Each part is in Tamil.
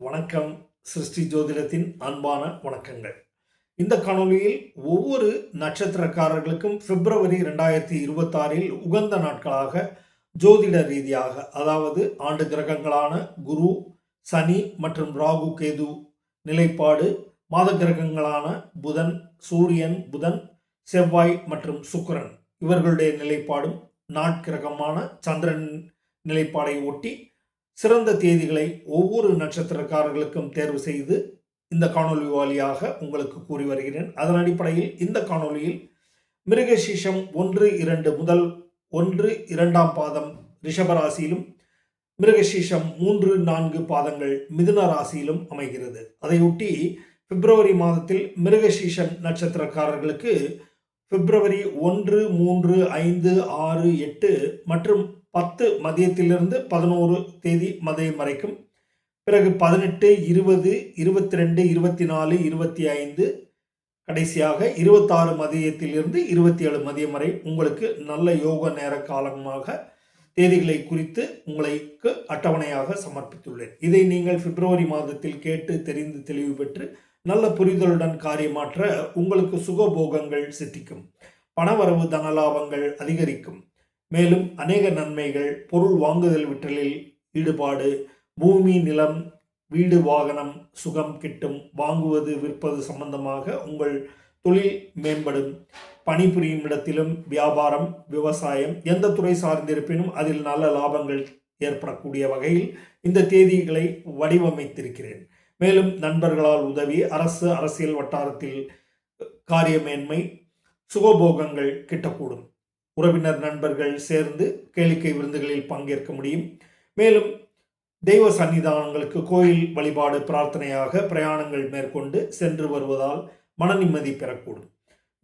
வணக்கம். சிருஷ்டி ஜோதிடத்தின் அன்பான வணக்கங்கள். இந்த காணொளியில் ஒவ்வொரு நட்சத்திரக்காரர்களுக்கும் பிப்ரவரி 2026 உகந்த நாட்களாக ஜோதிட ரீதியாக, அதாவது ஆண்டு கிரகங்களான குரு, சனி மற்றும் ராகு கேது நிலைப்பாடு, மாத கிரகங்களான புதன், சூரியன், புதன், செவ்வாய் மற்றும் சுக்கிரன் இவர்களுடைய நிலைப்பாடும், நாட்கிரகமான சந்திரன் நிலைப்பாடை ஒட்டி சிறந்த தேதிகளை ஒவ்வொரு நட்சத்திரக்காரர்களுக்கும் தேர்வு செய்து இந்த காணொலி வாயிலாக உங்களுக்கு கூறி வருகிறேன். அதன் அடிப்படையில் இந்த காணொலியில் மிருகசீஷம் 1-2 முதல் 1-2 பாதம் ரிஷப ராசியிலும், மிருகசீஷம் 3-4 பாதங்கள் மிதுன ராசியிலும் அமைகிறது. அதையொட்டி பிப்ரவரி மாதத்தில் மிருகசீஷம் நட்சத்திரக்காரர்களுக்கு பிப்ரவரி 1, 3, 5, 6, 8 மற்றும் 10 மதியத்திலிருந்து 11 தேதி மதியம் வரைக்கும், பிறகு 18, 20, 22, 24, 25, கடைசியாக 26 மதியத்திலிருந்து 27 மதியம் வரை உங்களுக்கு நல்ல யோக நேர காலமாக தேதிகளை குறித்து உங்களுக்கு அட்டவணையாக சமர்ப்பித்துள்ளேன். இதை நீங்கள் பிப்ரவரி மாதத்தில் கேட்டு தெரிந்து தெளிவு பெற்று நல்ல புரிதலுடன் காரியமாற்ற உங்களுக்கு சுகபோகங்கள் சித்திக்கும், பணவரவு தனலாபங்கள் அதிகரிக்கும். மேலும் அநேக நன்மைகள், பொருள் வாங்குதல் விற்றலில் ஈடுபாடு, பூமி, நிலம், வீடு, வாகனம், சுகம் கிட்டும். வாங்குவது விற்பது சம்பந்தமாக உங்கள் தொழில் மேம்படும். பணிபுரியும் இடத்திலும் வியாபாரம், விவசாயம், எந்த துறை சார்ந்திருப்பினும் அதில் நல்ல லாபங்கள் ஏற்படக்கூடிய வகையில் இந்த தேதிகளை வடிவமைத்திருக்கிறேன். மேலும் நண்பர்களால் உதவி, அரசியல் வட்டாரத்தில் காரியமேன்மை, சுகபோகங்கள் கிட்டக்கூடும். உறவினர் நண்பர்கள் சேர்ந்து கேளிக்கை விருந்துகளில் பங்கேற்க முடியும். மேலும் தெய்வ சன்னிதானங்களுக்கு கோயில் வழிபாடு பிரார்த்தனையாக பிரயாணங்கள் மேற்கொண்டு சென்று வருவதால் மன நிம்மதி பெறக்கூடும்.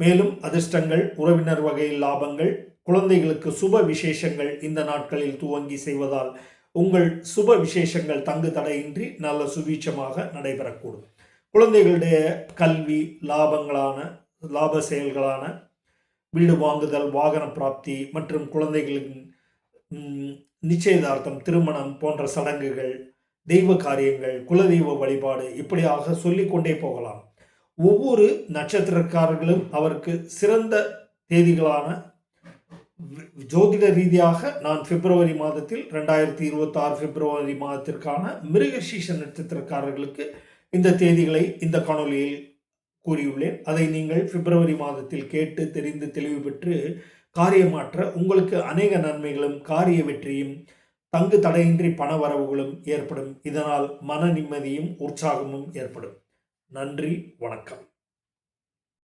மேலும் அதிர்ஷ்டங்கள், உறவினர் வகையில் லாபங்கள், குழந்தைகளுக்கு சுப விசேஷங்கள் இந்த நாட்களில் துவங்கி செய்வதால் உங்கள் சுப விசேஷங்கள் தங்கு தடையின்றி நல்ல சுபீட்சமாக நடைபெறக்கூடும். குழந்தைகளுடைய கல்வி, லாப செயல்களான வீடு வாங்குதல், வாகன பிராப்தி மற்றும் குழந்தைகளின் நிச்சயதார்த்தம், திருமணம் போன்ற சடங்குகள், தெய்வ காரியங்கள், குலதெய்வ வழிபாடு, இப்படியாக சொல்லிக்கொண்டே போகலாம். ஒவ்வொரு நட்சத்திரக்காரர்களும் அவருக்கு சிறந்த தேதிகளான ஜோதிட ரீதியாக நான் பிப்ரவரி மாதத்தில் 2026 பிப்ரவரி மாதத்திற்கான மிருகசீஷ நட்சத்திரக்காரர்களுக்கு இந்த தேதிகளை இந்த காணொலியில் கூறியுள்ளேன். அதை நீங்கள் பிப்ரவரி மாதத்தில் கேட்டு தெரிந்து தெளிவு பெற்று காரியமாற்ற உங்களுக்கு அநேக நன்மைகளும், காரிய வெற்றியும், தங்கு தடையின்றி பண வரவுகளும் ஏற்படும். இதனால் மன நிம்மதியும் உற்சாகமும் ஏற்படும். நன்றி, வணக்கம்.